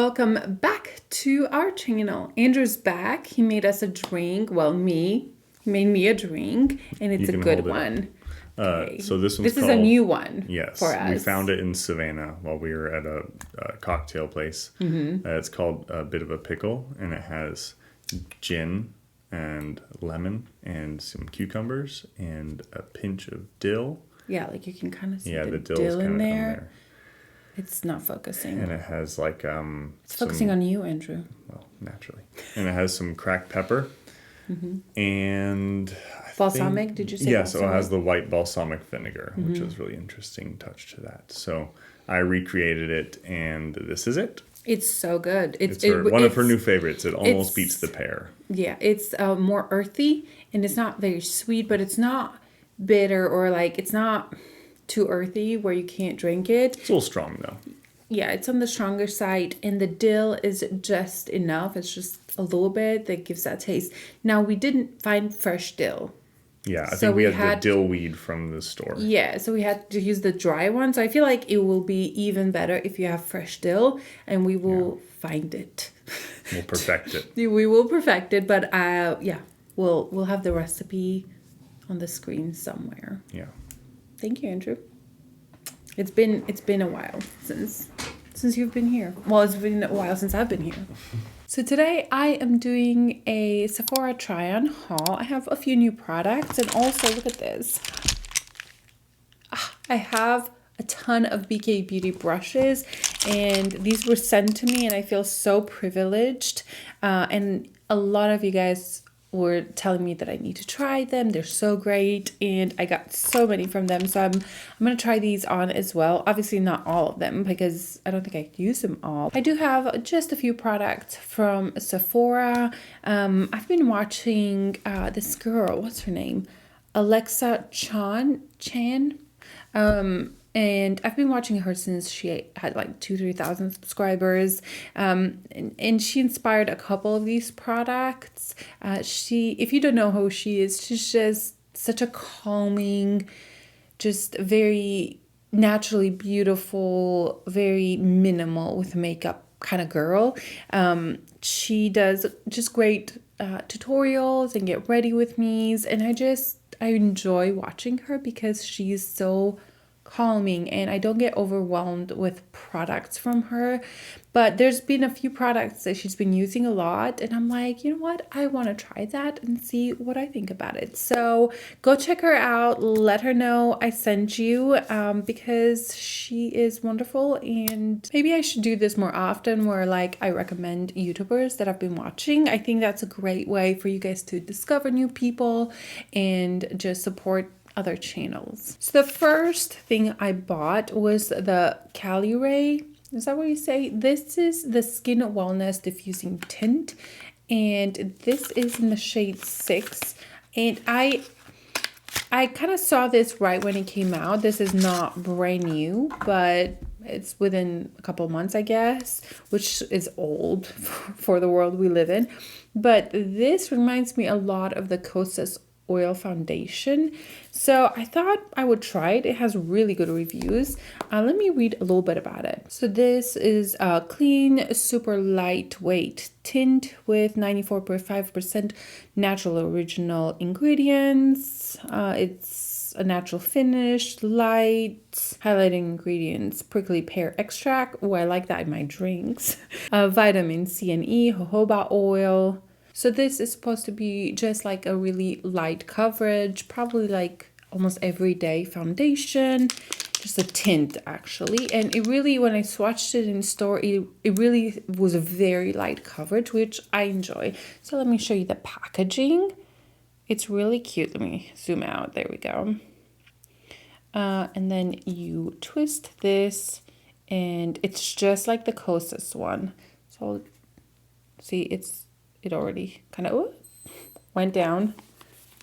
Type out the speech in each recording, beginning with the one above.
Welcome back to our channel. Andrew's back. He made us a drink. Well, he made me a drink, and it's a good one. Okay. So this is a new one. Yes, for us. We found it in Savannah while we were at a cocktail place. It's called A Bit of a Pickle, and it has gin and lemon and some cucumbers and a pinch of dill. Yeah, like you can kind of see the dill's dill in kind of there. It's not focusing. And it has like it's focusing on you, Andrew. Well, naturally. And it has some cracked pepper. And balsamic, did you say? Yeah, so it has the white balsamic vinegar, which was really interesting touch to that. So I recreated it, and this is it. It's so good. It's one of her new favorites. It almost beats the pear. Yeah, it's more earthy, and it's not very sweet, but it's not bitter or like it's not too earthy where you can't drink it. It's a little strong though. Yeah, it's on the stronger side, and the dill is just enough. It's just a little bit that gives that taste. Now, we didn't find fresh dill. Yeah, I think we had the dill weed from the store. Yeah, so we had to use the dry one. So I feel like it will be even better if you have fresh dill, and we will find it. We'll perfect it. We will perfect it, but we'll have the recipe on the screen somewhere. Yeah. Thank you, Andrew. It's been a while since you've been here. Well, it's been a while since I've been here. So today I am doing a Sephora try-on haul. I have a few new products, and also look at this. I have a ton of BKBeauty brushes, and these were sent to me, and I feel so privileged. And a lot of you guys were telling me that I need to try them. They're so great, and I got so many from them. So I'm gonna try these on as well. Obviously not all of them because I don't think I use them all. I do have just a few products from Sephora. I've been watching this girl, what's her name? Alexa Chan. And I've been watching her since she had like 2,000-3,000 subscribers. And she inspired a couple of these products. If you don't know who she is, she's just such a calming, just very naturally beautiful, very minimal with makeup kind of girl. She does just great tutorials and get ready with me's. And I enjoy watching her because she's so calming, and I don't get overwhelmed with products from her. But there's been a few products that she's been using a lot, and I'm like, you know what, I want to try that and see what I think about it. So go check her out, let her know I sent you, because she is wonderful. And maybe I should do this more often, where like I recommend YouTubers that I've been watching. I think that's a great way for you guys to discover new people and just support other channels. So the first thing I bought was the Caliray. Is that what you say? This is the Skin Wellness Diffusing Tint, and this is in the shade 6. And I kind of saw this right when it came out. This is not brand new, but it's within a couple months, I guess, which is old for the world we live in. But this reminds me a lot of the Kosas oil foundation, so I thought I would try it. It has really good reviews. Let me read a little bit about it. So this is a clean, super lightweight tint with 94.5% natural original ingredients. It's a natural finish, light, highlighting ingredients, prickly pear extract. Oh, I like that in my drinks. Vitamin C and E, jojoba oil. So this is supposed to be just like a really light coverage, probably like almost everyday foundation, just a tint actually. And it really, when I swatched it in store, it really was a very light coverage, which I enjoy. So let me show you the packaging. It's really cute. Let me zoom out. There we go. And then you twist this, and it's just like the Kosas one. So see, it already kind of went down.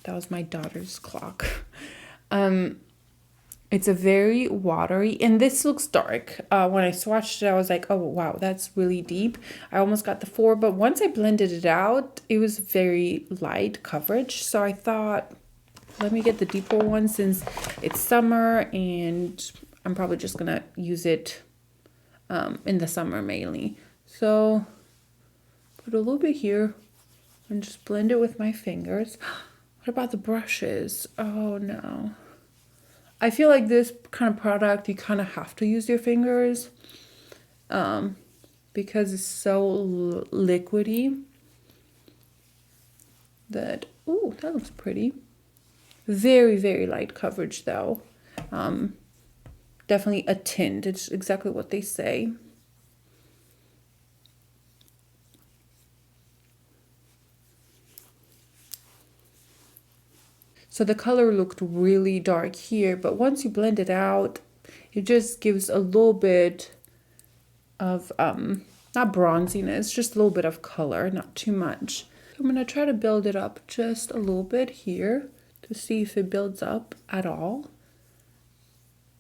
That was my daughter's clock. It's a very watery, and this looks dark. When I swatched it, I was like, oh wow, that's really deep. I almost got the 4, but once I blended it out, it was very light coverage. So I thought, let me get the deeper one since it's summer, and I'm probably just gonna use it in the summer mainly. So put a little bit here and just blend it with my fingers. What about the brushes? Oh no. I feel like this kind of product, you kind of have to use your fingers because it's so liquidy that, ooh, that looks pretty. Very, very light coverage though. Definitely a tint. It's exactly what they say. So the color looked really dark here, but once you blend it out, it just gives a little bit of, not bronziness, just a little bit of color, not too much. I'm gonna try to build it up just a little bit here to see if it builds up at all.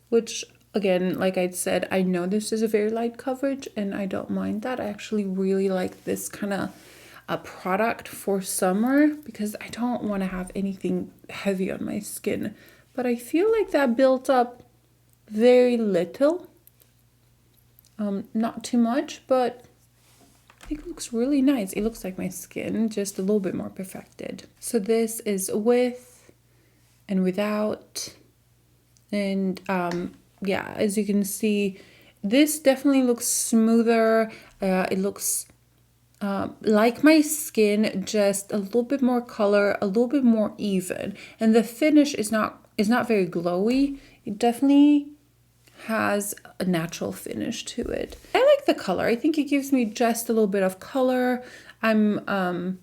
Which, again, like I said, I know this is a very light coverage and I don't mind that. I actually really like this kind of a product for summer because I don't want to have anything heavy on my skin. But I feel like that built up very little. Not too much, but I think it looks really nice. It looks like my skin, just a little bit more perfected. So this is with and without. And yeah, as you can see, this definitely looks smoother. It looks like my skin, just a little bit more color, a little bit more even. And the finish is not very glowy. It definitely has a natural finish to it. I like the color. I think it gives me just a little bit of color. I'm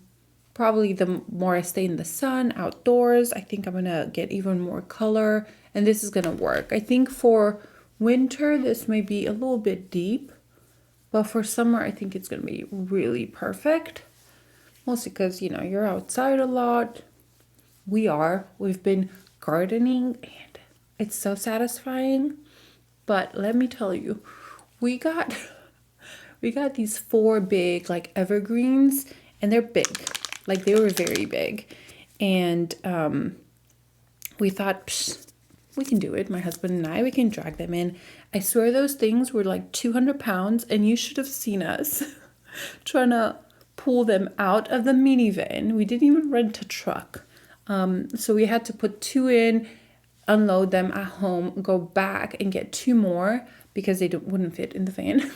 probably the more I stay in the sun, outdoors, I think I'm gonna get even more color and this is gonna work. I think for winter, this may be a little bit deep, but for summer, I think it's gonna be really perfect. Mostly because, you know, you're outside a lot. We've been gardening and it's so satisfying. But let me tell you, we got these 4 big like evergreens and they're big. Like they were very big. And we thought, psh, we can do it. My husband and I, we can drag them in. I swear those things were like 200 pounds and you should have seen us trying to pull them out of the minivan. We didn't even rent a truck. So we had to put 2 in, unload them at home, go back and get 2 more because they wouldn't fit in the van.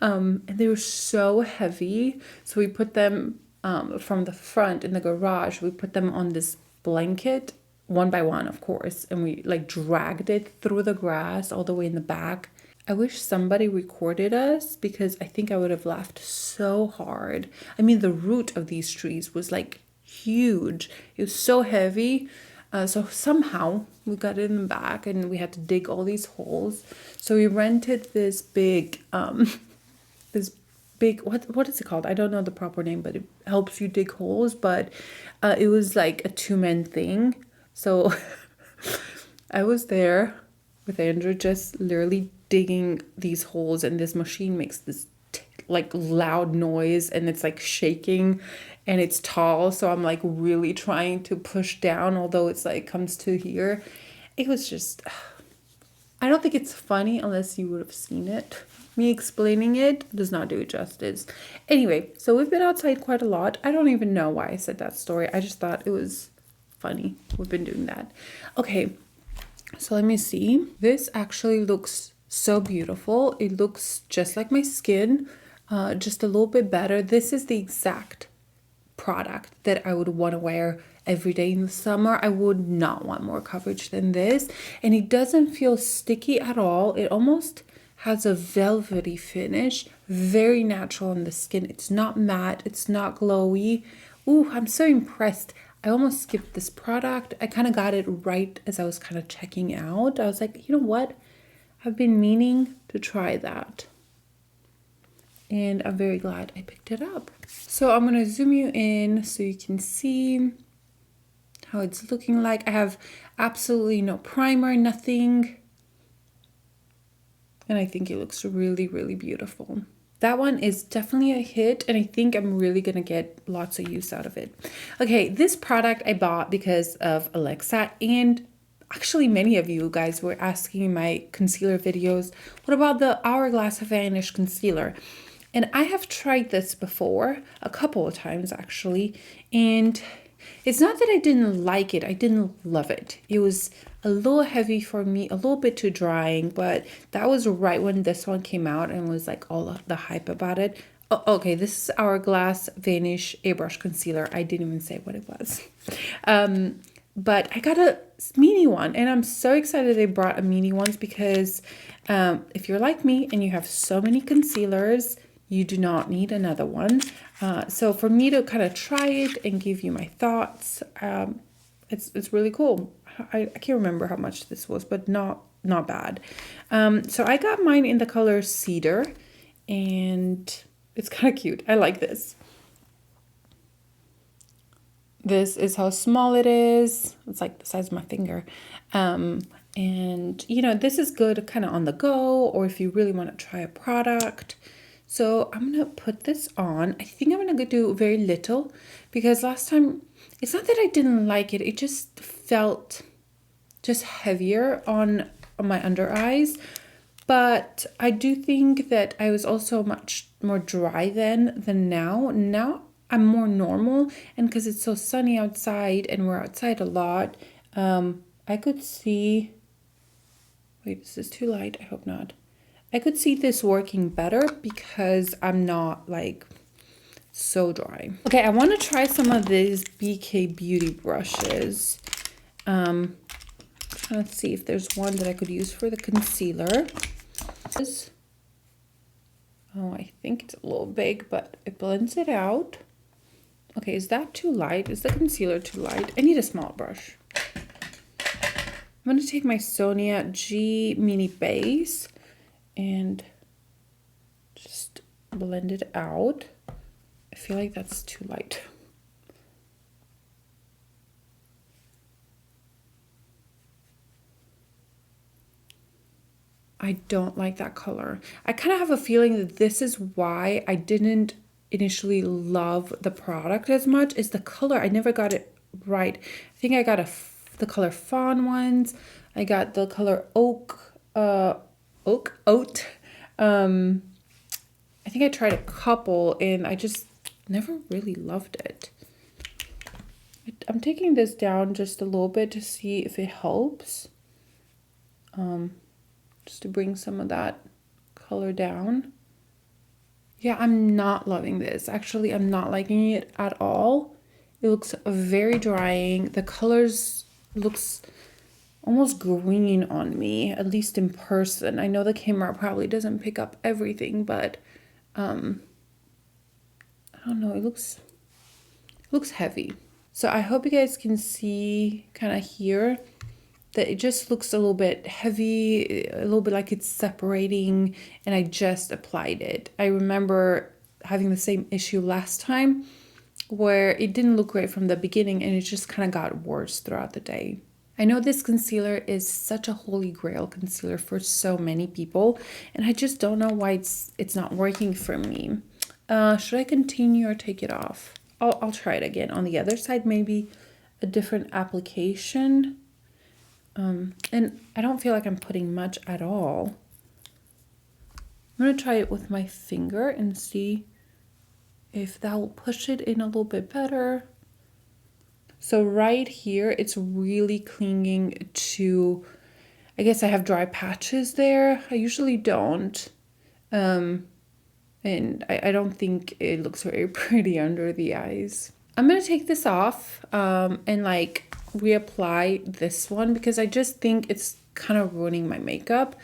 And they were so heavy. So we put them from the front in the garage, we put them on this blanket, one by one, of course. And we like dragged it through the grass all the way in the back. I wish somebody recorded us because I think I would have laughed so hard. I mean, the root of these trees was like huge. It was so heavy. So somehow we got it in the back and we had to dig all these holes. So we rented this big, what is it called? I don't know the proper name, but it helps you dig holes. But it was like a 2-man thing. So I was there with Andrew just literally digging these holes, and this machine makes this like loud noise and it's like shaking and it's tall, so I'm like really trying to push down, although it's like comes to here. It was just, I don't think it's funny unless you would have seen it. Me explaining it does not do it justice. Anyway, so we've been outside quite a lot. I don't even know why I said that story. I just thought it was funny. We've been doing that. Okay, so let me see. This actually looks so beautiful. It looks just like my skin, just a little bit better. This is the exact product that I would want to wear every day in the summer. I would not want more coverage than this. And it doesn't feel sticky at all. It almost has a velvety finish, very natural on the skin. It's not matte, it's not glowy. Ooh, I'm so impressed. I almost skipped this product. I kind of got it right as I was kind of checking out. I was like, you know what? I've been meaning to try that. And I'm very glad I picked it up. So I'm going to zoom you in so you can see how it's looking like. I have absolutely no primer, nothing. And I think it looks really, really beautiful. That one is definitely a hit, and I think I'm really gonna get lots of use out of it. Okay, this product I bought because of Alexa, and actually many of you guys were asking in my concealer videos, what about the Hourglass Vanish concealer? And I have tried this before, a couple of times actually, and it's not that I didn't like it, I didn't love it. It was a little heavy for me, a little bit too drying, but that was right when this one came out and was like all the hype about it. Oh, okay, this is Hourglass Vanish Airbrush Concealer. I didn't even say what it was. But I got a mini one, and I'm so excited they brought a mini ones because if you're like me and you have so many concealers, you do not need another one. So for me to kind of try it and give you my thoughts, it's really cool. I can't remember how much this was, but not bad. So I got mine in the color Cedar, and it's kind of cute. I like this. This is how small it is. It's like the size of my finger. And, you know, this is good kind of on the go, or if you really want to try a product. So I'm going to put this on. I think I'm going to do very little because last time, it's not that I didn't like it. It just felt just heavier on my under eyes. But I do think that I was also much more dry then than now. Now I'm more normal, and because it's so sunny outside and we're outside a lot, I could see, wait, is this too light? I hope not. I could see this working better because I'm not like so dry. Okay, I want to try some of these BKBeauty brushes. Trying to see if there's one that I could use for the concealer. Oh, I think it's a little big, but it blends it out. Okay, is that too light? Is the concealer too light? I need a small brush. I'm going to take my Sonia G Mini Base and just blend it out. I feel like that's too light. I don't like that color. I kind of have a feeling that this is why I didn't initially love the product as much, is the color. I never got it right. I think I got the color Fawn ones. I got the color Oat. I think I tried a couple and I just never really loved it. I'm taking this down just a little bit to see if it helps. Just to bring some of that color down. Yeah, I'm not loving this. Actually, I'm not liking it at all. It looks very drying. The colors looks almost green on me, at least in person. I know the camera probably doesn't pick up everything, but I don't know. It looks heavy. So I hope you guys can see kind of here that it just looks a little bit heavy, a little bit like it's separating, and I just applied it. I remember having the same issue last time where it didn't look great from the beginning and it just kind of got worse throughout the day. I know this concealer is such a holy grail concealer for so many people, and I just don't know why it's not working for me. Should I continue or take it off? I'll try it again on the other side, maybe a different application. And I don't feel like I'm putting much at all. I'm going to try it with my finger and see if that will push it in a little bit better. So right here, it's really clinging to, I guess I have dry patches there. I usually don't. And I don't think it looks very pretty under the eyes. I'm going to take this off and like reapply this one because I just think it's kind of ruining my makeup.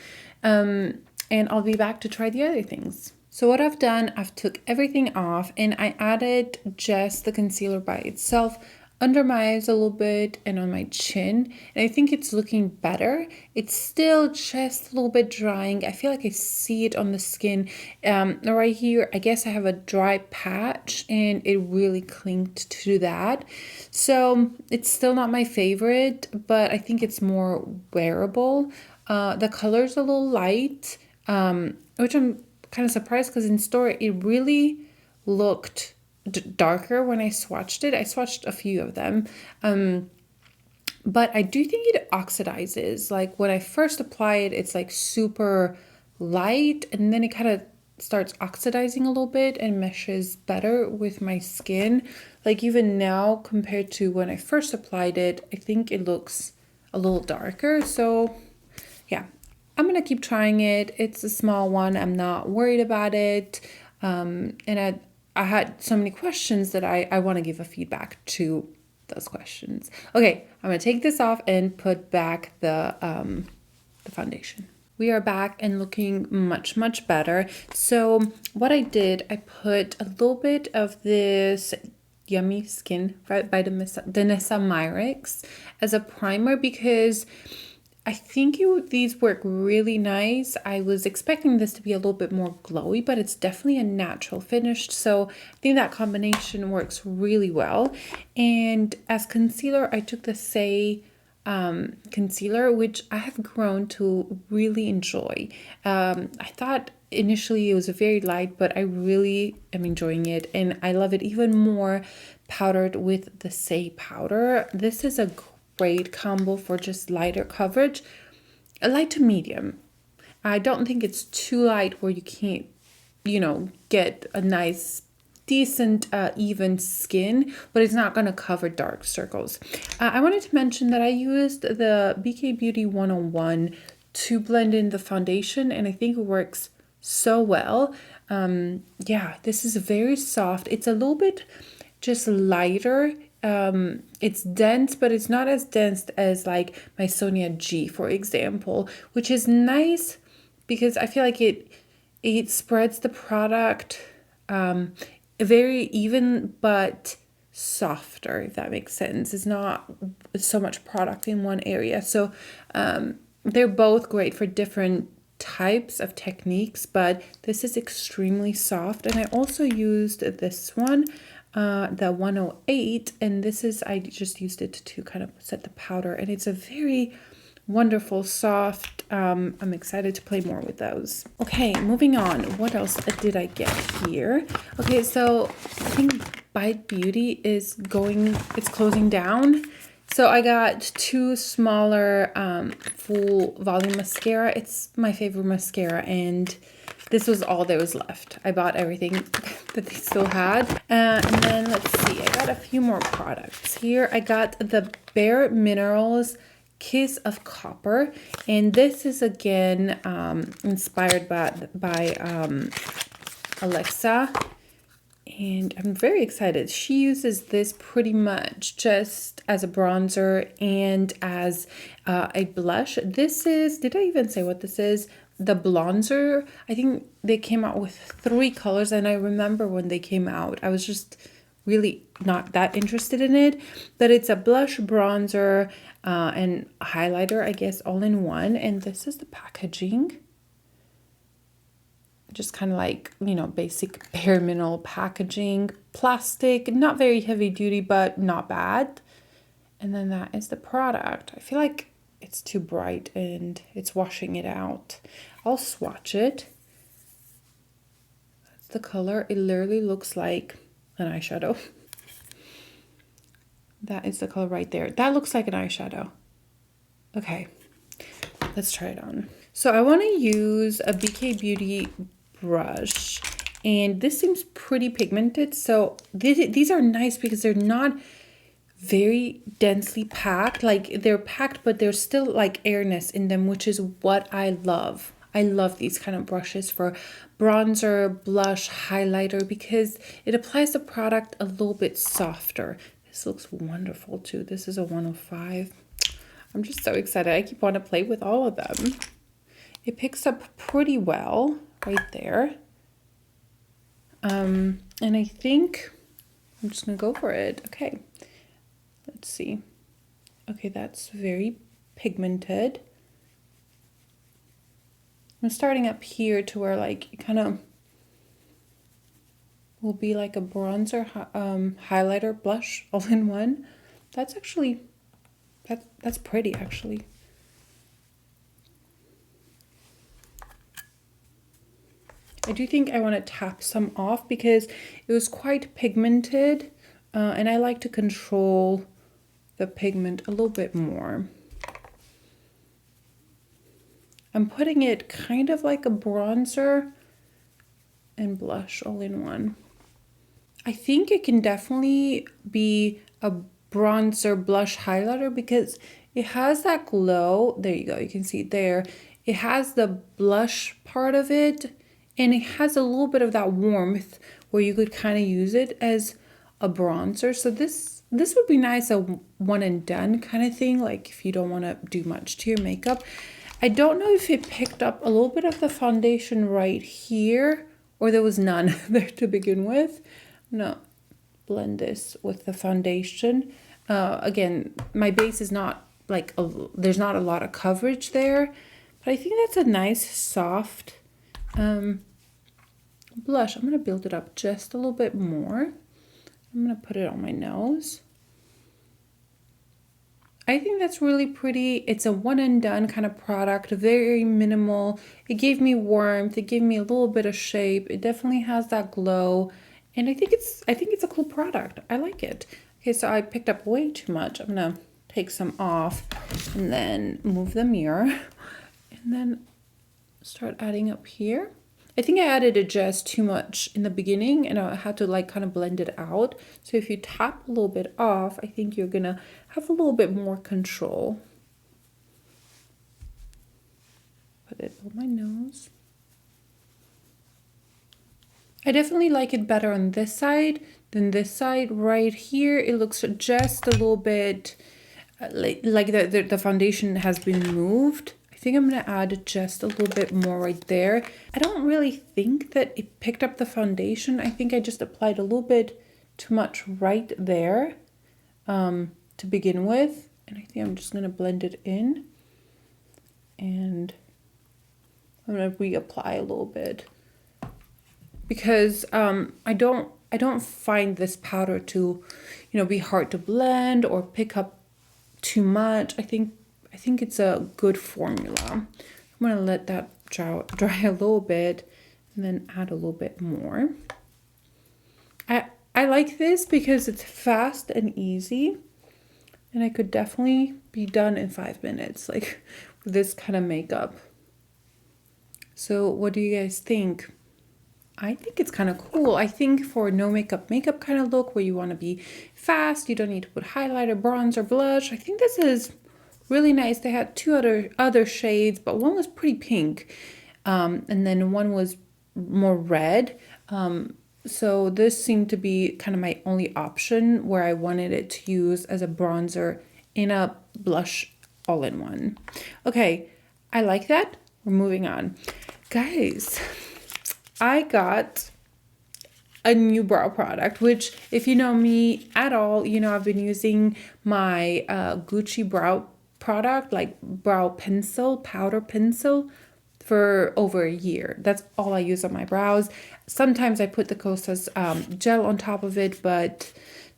And I'll be back to try the other things. So what I've done, I've took everything off and I added just the concealer by itself under my eyes a little bit and on my chin, and I think it's looking better. It's still just a little bit drying. I feel like I see it on the skin right here. I guess I have a dry patch and it really clinged to that, so it's still not my favorite, but I think it's more wearable. The color's a little light, which I'm kind of surprised because in store it really looked darker when I swatched it. I swatched a few of them, but I do think it oxidizes. Like when I first apply it, it's like super light, and then it kind of starts oxidizing a little bit and meshes better with my skin. Like even now compared to when I first applied it, I think it looks a little darker. So yeah, I'm gonna keep trying it. It's a small one. I'm not worried about it. And I had so many questions that I want to give a feedback to those questions. Okay, I'm gonna take this off and put back the foundation. We are back and looking much, much better. So what I did, I put a little bit of this Yummy Skin by the Nessa Myrix as a primer because I think these work really nice. I was expecting this to be a little bit more glowy, but it's definitely a natural finish. So I think that combination works really well. And as concealer, I took the Saie concealer, which I have grown to really enjoy. I thought initially it was very light, but I really am enjoying it. And I love it even more powdered with the Saie powder. This is a great combo for just lighter coverage, a light to medium. I don't think it's too light where you can't, get a nice, decent, even skin, but it's not going to cover dark circles. I wanted to mention that I used the BKBeauty 101 to blend in the foundation, and I think it works so well. Yeah, this is very soft. It's a little bit just lighter. It's dense, but it's not as dense as like my Sonia G, for example, which is nice because I feel like it spreads the product very even but softer, if that makes sense. It's not so much product in one area. So they're both great for different types of techniques, but this is extremely soft. And I also used this one, the 108, and this is, I just used it to kind of set the powder, and it's a very wonderful soft. I'm excited to play more with those. Okay, moving on. What else did I get here? Okay, so I think Bite Beauty is it's closing down. So I got two smaller full volume mascara. It's my favorite mascara, and this was all there was left. I bought everything that they still had. And then let's see, I got a few more products here. I got the bareMinerals Kiss of Copper, and this is again inspired by Alexa, and I'm very excited. She uses this pretty much just as a bronzer and as a blush. This is, did I even say what this is? The Blonzer. I think they came out with 3 colors, and I remember when they came out, I was just really not that interested in it, but it's a blush, bronzer, and highlighter, I guess, all in one. And this is the packaging. Just kind of like, basic bare mineral packaging, plastic, not very heavy duty, but not bad. And then that is the product. I feel like it's too bright and it's washing it out. I'll swatch it. That's the color. It literally looks like an eyeshadow. That is the color right there. That looks like an eyeshadow. Okay, let's try it on. So I want to use a BKBeauty brush, and this seems pretty pigmented. So these are nice because they're not very densely packed. Like, they're packed, but there's still like airness in them, which is what I love. I love these kind of brushes for bronzer, blush, highlighter, because it applies the product a little bit softer. This looks wonderful too. This is a 105. I'm just so excited. I keep wanting to play with all of them. It picks up pretty well right there. And I think I'm just gonna go for it. Okay, let's see. Okay, that's very pigmented. I'm starting up here to where like it kind of will be like a bronzer, highlighter, blush all in one. That's actually, that's pretty actually. I do think I want to tap some off because it was quite pigmented, and I like to control the pigment a little bit more. I'm putting it kind of like a bronzer, and blush all in one. I think it can definitely be a bronzer blush highlighter because it has that glow. There you go. You can see it there. It has the blush part of it, and it has a little bit of that warmth where you could kind of use it as a bronzer. So this would be nice, a one and done kind of thing, like if you don't want to do much to your makeup. I don't know if it picked up a little bit of the foundation right here, or there was none there to begin with. I'm gonna blend this with the foundation. Again, my base is not like, there's not a lot of coverage there, but I think that's a nice soft blush. I'm gonna build it up just a little bit more. I'm gonna put it on my nose. I think that's really pretty. It's a one and done kind of product, very minimal. It gave me warmth, it gave me a little bit of shape. It definitely has that glow. And I think it's a cool product. I like it. Okay, so I picked up way too much. I'm gonna take some off and then move the mirror and then start adding up here. I think I added it just too much in the beginning and I had to like kind of blend it out. So if you tap a little bit off, I think you're gonna have a little bit more control. Put it on my nose. I definitely like it better on this side than this side. Right here, it looks just a little bit like the foundation has been moved. I think I'm going to add just a little bit more right there. I don't really think that it picked up the foundation. I think I just applied a little bit too much right there to begin with. And I think I'm just going to blend it in. And I'm going to reapply a little bit. Because I don't find this powder to, be hard to blend or pick up too much. I think it's a good formula. I'm gonna let that dry a little bit and then add a little bit more. I like this because it's fast and easy, and I could definitely be done in 5 minutes, like with this kind of makeup. So what do you guys think? I think it's kind of cool. I think for no makeup kind of look where you want to be fast, you don't need to put highlighter, bronzer, blush. I think this is really nice. They had two other shades, but one was pretty pink, and then one was more red. So this seemed to be kind of my only option where I wanted it to use as a bronzer in a blush all in one. Okay, I like that. We're moving on. Guys, I got a new brow product, which if you know me at all, I've been using my Gucci brow product, like brow pencil, powder pencil, for over a year. That's all I use on my brows. Sometimes I put the Kosas gel on top of it, but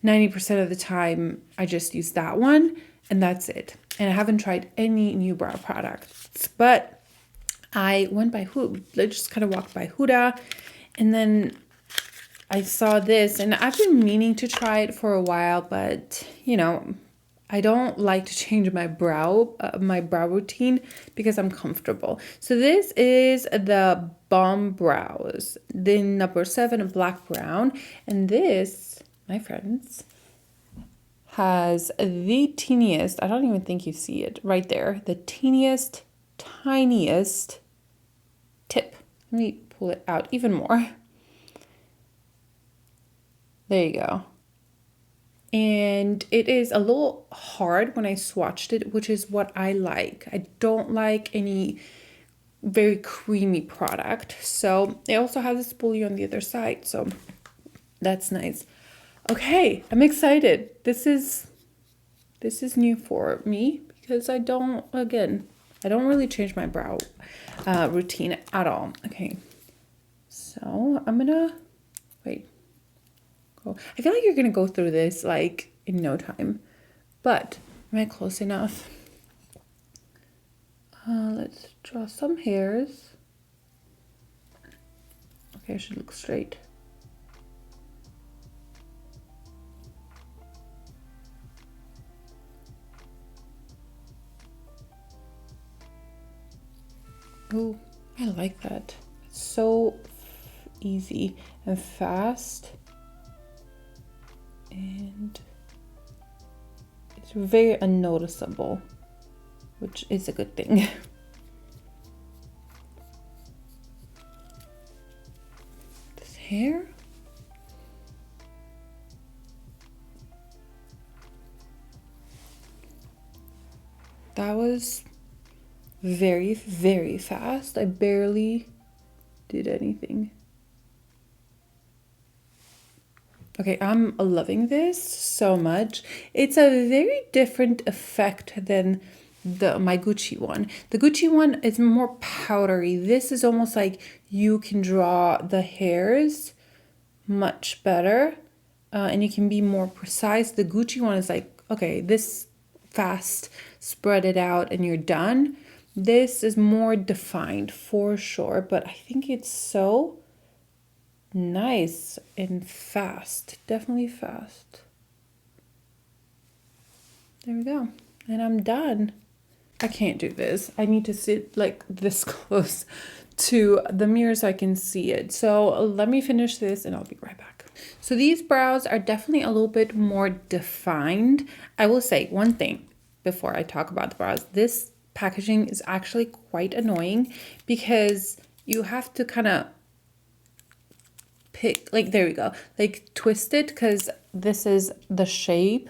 90% of the time I just use that one and that's it. And I haven't tried any new brow products, but I went by Huda. I just kind of walked by Huda, and then I saw this, and I've been meaning to try it for a while, but I don't like to change my brow routine because I'm comfortable. So this is the Balm Brows, the number 7 black brown, and this, my friends, has the teeniest, I don't even think you see it right there, the tiniest tip. Let me pull it out even more. There you go. And it is a little hard when I swatched it, which is what I like. I don't like any very creamy product. So it also has a spoolie on the other side, so that's nice. Okay, I'm excited. This is new for me because I don't really change my brow routine at all. Okay, so I'm gonna wait. I feel like you're gonna go through this like in no time, but am I close enough? Let's draw some hairs. Okay, I should look straight. Oh, I like that. It's so easy and fast. And it's very unnoticeable, which is a good thing. This hair. That was very, very fast. I barely did anything. Okay, I'm loving this so much. It's a very different effect than my Gucci one. The Gucci one is more powdery. This is almost like you can draw the hairs much better, and you can be more precise. The Gucci one is like, okay, this fast, spread it out and you're done. This is more defined for sure, but I think it's so nice and fast. Definitely fast. There we go. And I'm done. I can't do this. I need to sit like this close to the mirror so I can see it. So let me finish this and I'll be right back. So these brows are definitely a little bit more defined. I will say one thing before I talk about the brows. This packaging is actually quite annoying because you have to kind of pick, like, there we go, like twist it, because this is the shape.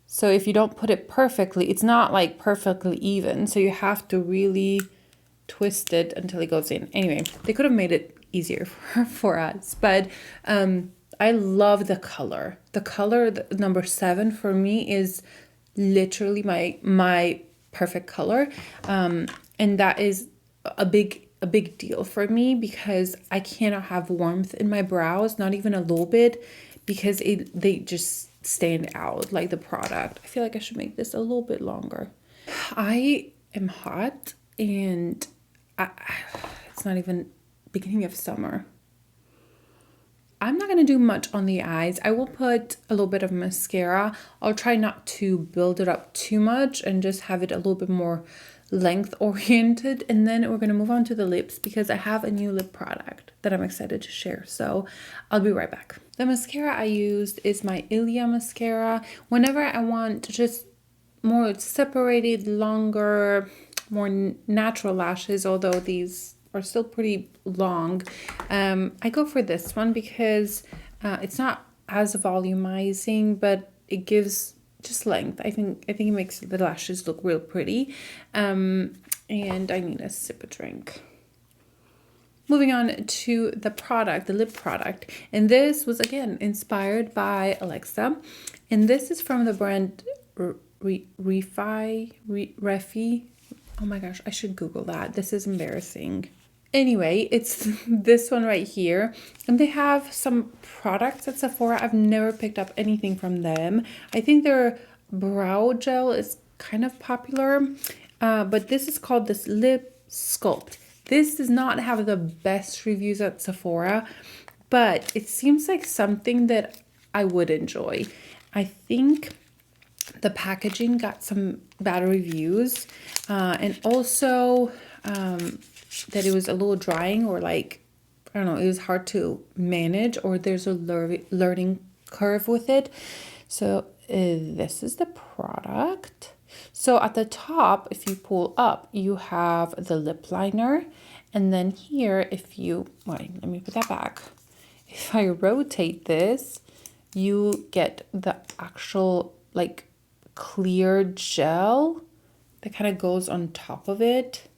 So if you don't put it perfectly, it's not like perfectly even. So you have to really twist it until it goes in. Anyway, they could have made it easier for us, but I love the color. The color, the number 7 for me is literally my perfect color. And that is a big deal for me because I cannot have warmth in my brows, not even a little bit, because they just stand out like the product. I feel like I should make this a little bit longer. I am hot and it's not even beginning of summer. I'm not going to do much on the eyes. I will put a little bit of mascara. I'll try not to build it up too much and just have it a little bit more length oriented. And then we're going to move on to the lips because I have a new lip product that I'm excited to share. So I'll be right back. The mascara I used is my ILIA mascara. Whenever I want just more separated, longer, more natural lashes, although these are still pretty long, I go for this one because it's not as volumizing, but it gives just length. I think it makes the lashes look real pretty. And I need a sip of drink. Moving on to the product, the lip product. And this was, again, inspired by Alexa. And this is from the brand Refy. Oh my gosh, I should Google that. This is embarrassing. Anyway, it's this one right here. And they have some products at Sephora. I've never picked up anything from them. I think their brow gel is kind of popular. But this is called this Lip Sculpt. This does not have the best reviews at Sephora, but it seems like something that I would enjoy. I think the packaging got some bad reviews, and also that it was a little drying, or like, I don't know, it was hard to manage, or there's a learning curve with it. So this is the product. So at the top, if you pull up, you have the lip liner. And then here, if you, wait, let me put that back. If I rotate this, you get the actual like clear gel that kind of goes on top of it.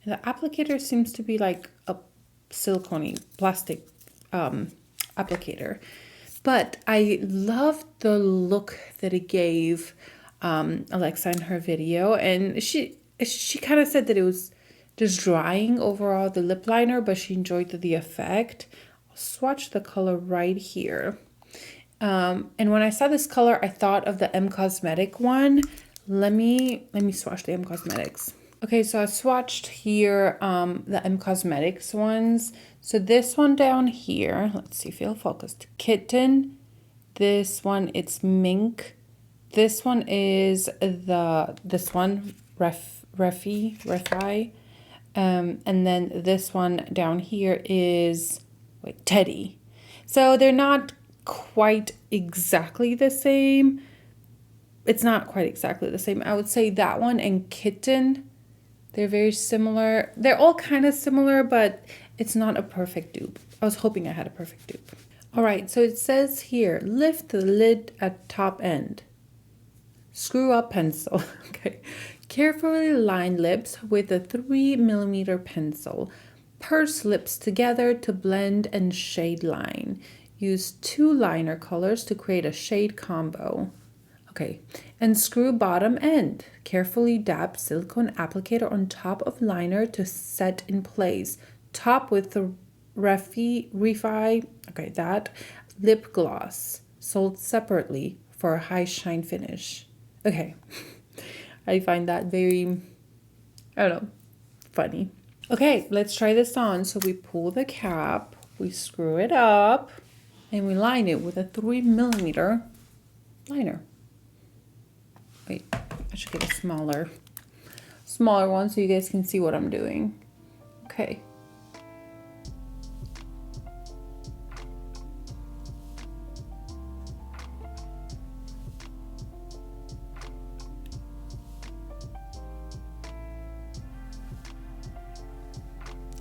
And the applicator seems to be like a silicone plastic applicator. But I loved the look that it gave Alexa in her video, and she kind of said that it was just drying overall, the lip liner, but she enjoyed the effect. I'll swatch the color right here. And when I saw this color, I thought of the M Cosmetic one. Let me swatch the M Cosmetics. Okay, so I swatched here the M Cosmetics ones. So this one down here, let's see if it'll focus. Kitten. This one, it's Mink. This one is this one, Refy. And then this one down here is wait, Teddy. So they're not quite exactly the same. It's not quite exactly the same. I would say that one and Kitten, they're very similar. They're all kind of similar, but it's not a perfect dupe. I was hoping I had a perfect dupe. All right, so it says here, lift the lid at top end. Screw up pencil. Okay. Carefully line lips with a 3mm pencil. Purse lips together to blend and shade line. Use 2 liner colors to create a shade combo. Okay, and screw bottom end. Carefully dab silicone applicator on top of liner to set in place. Top with the Refy, okay, that lip gloss sold separately for a high shine finish. Okay, I find that very, I don't know, funny. Okay, let's try this on. So we pull the cap, we screw it up, and we line it with a 3mm liner. Wait, I should get a smaller one so you guys can see what I'm doing. Okay.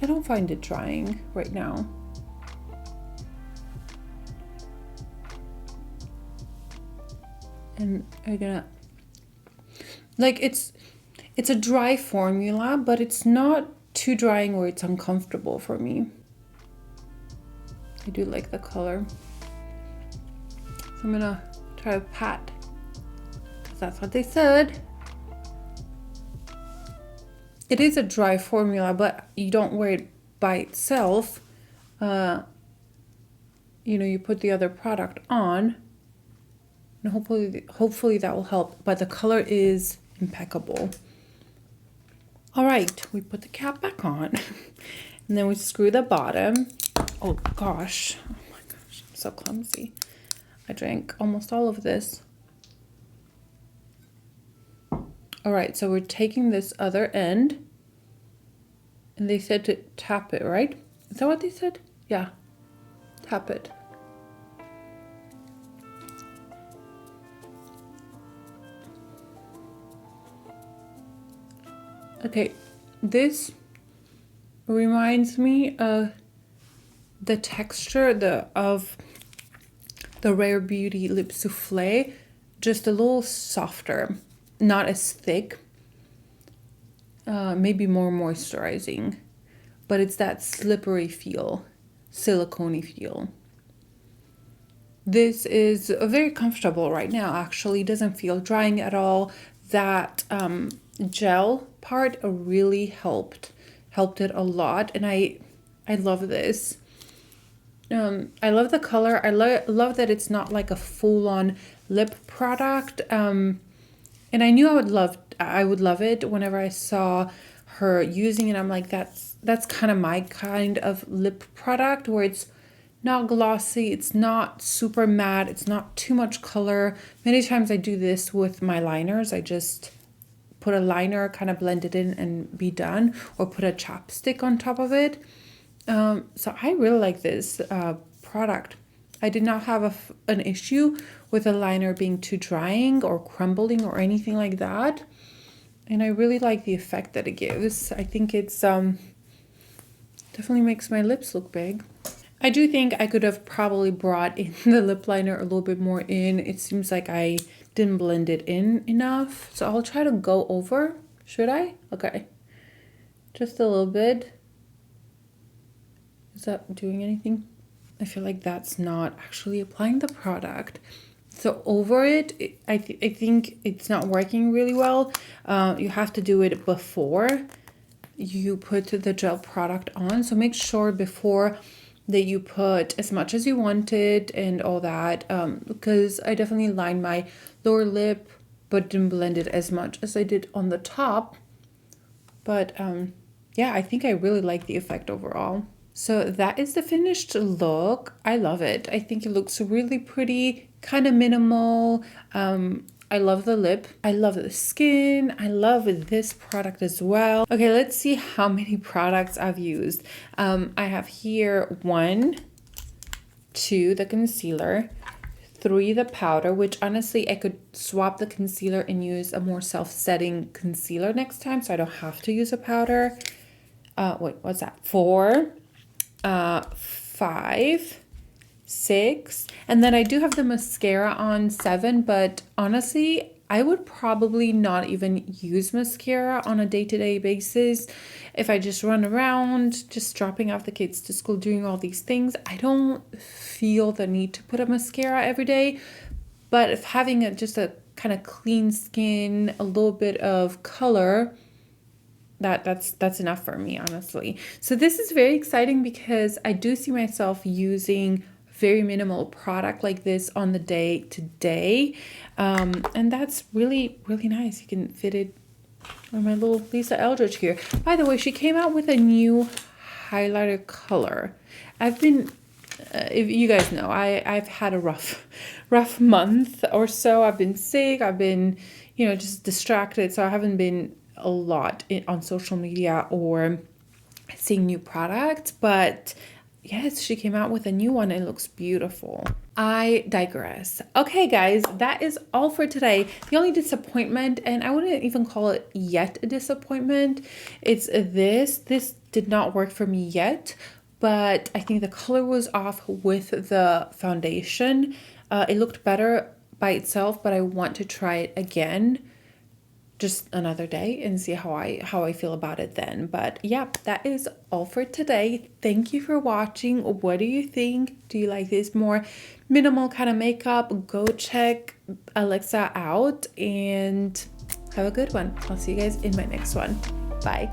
I don't find it drying right now. And I'm gonna, like, it's a dry formula, but it's not too drying where it's uncomfortable for me. I do like the color. So I'm gonna try to pat, because that's what they said. It is a dry formula, but you don't wear it by itself. You know, you put the other product on, and hopefully that will help. But the color is impeccable. All right, we put the cap back on, and then we screw the bottom. Oh gosh, oh my gosh, I'm so clumsy. I drank almost all of this. All right, so we're taking this other end, and they said to tap it, right? Is that what they said? Yeah, tap it. Okay, this reminds me of the texture of the Rare Beauty Lip Souffle, just a little softer. Not as thick, maybe more moisturizing, but it's that slippery feel, silicone-y feel. This is very comfortable right now, actually. Doesn't feel drying at all. That gel part really helped it a lot, and I love this. I love the color. I love that it's not like a full-on lip product. And I knew I would love it whenever I saw her using it. I'm like, that's kind of my kind of lip product, where it's not glossy, it's not super matte, it's not too much color. Many times I do this with my liners. I just put a liner, kind of blend it in and be done, or put a chapstick on top of it. So I really like this product. I did not have an issue with a liner being too drying or crumbling or anything like that. And I really like the effect that it gives. I think it's definitely makes my lips look big. I do think I could have probably brought in the lip liner a little bit more in. It seems like I didn't blend it in enough. So I'll try to go over. Should I? Okay. Just a little bit. Is that doing anything? I feel like that's not actually applying the product. So over it, I think it's not working really well. You have to do it before you put the gel product on. So make sure before that you put as much as you wanted and all that. Because I definitely lined my lower lip, but didn't blend it as much as I did on the top. But yeah, I think I really like the effect overall. So that is the finished look. I love it. I think it looks really pretty, kind of minimal. I love the lip. I love the skin. I love this product as well. Okay, let's see how many products I've used. I have here 1, 2 the concealer, 3 the powder, which honestly I could swap the concealer and use a more self-setting concealer next time, so I don't have to use a powder. Wait, what's that? 4, 5, 6, and then I do have the mascara on 7, but honestly I would probably not even use mascara on a day-to-day basis. If I just run around, just dropping off the kids to school, doing all these things, I don't feel the need to put a mascara every day. But if having just a kind of clean skin, a little bit of color, that's enough for me, honestly. So this is very exciting because I do see myself using very minimal product like this on the day to day, and that's really nice. You can fit it on my little Lisa Eldridge here. By the way, she came out with a new highlighter color. I've been if you guys know, I've had a rough month or so. I've been sick, I've been just distracted, so I haven't been a lot on social media or seeing new products, but yes, she came out with a new one. It looks beautiful. I digress. Okay, guys, that is all for today. The only disappointment, and I wouldn't even call it yet a disappointment, it's this. This did not work for me yet, but I think the color was off with the foundation. It looked better by itself, but I want to try it again just another day and see how I feel about it then. But yeah, that is all for today. Thank you for watching. What do you think? Do you like this more minimal kind of makeup? Go check Alexa out and have a good one. I'll see you guys in my next one. Bye.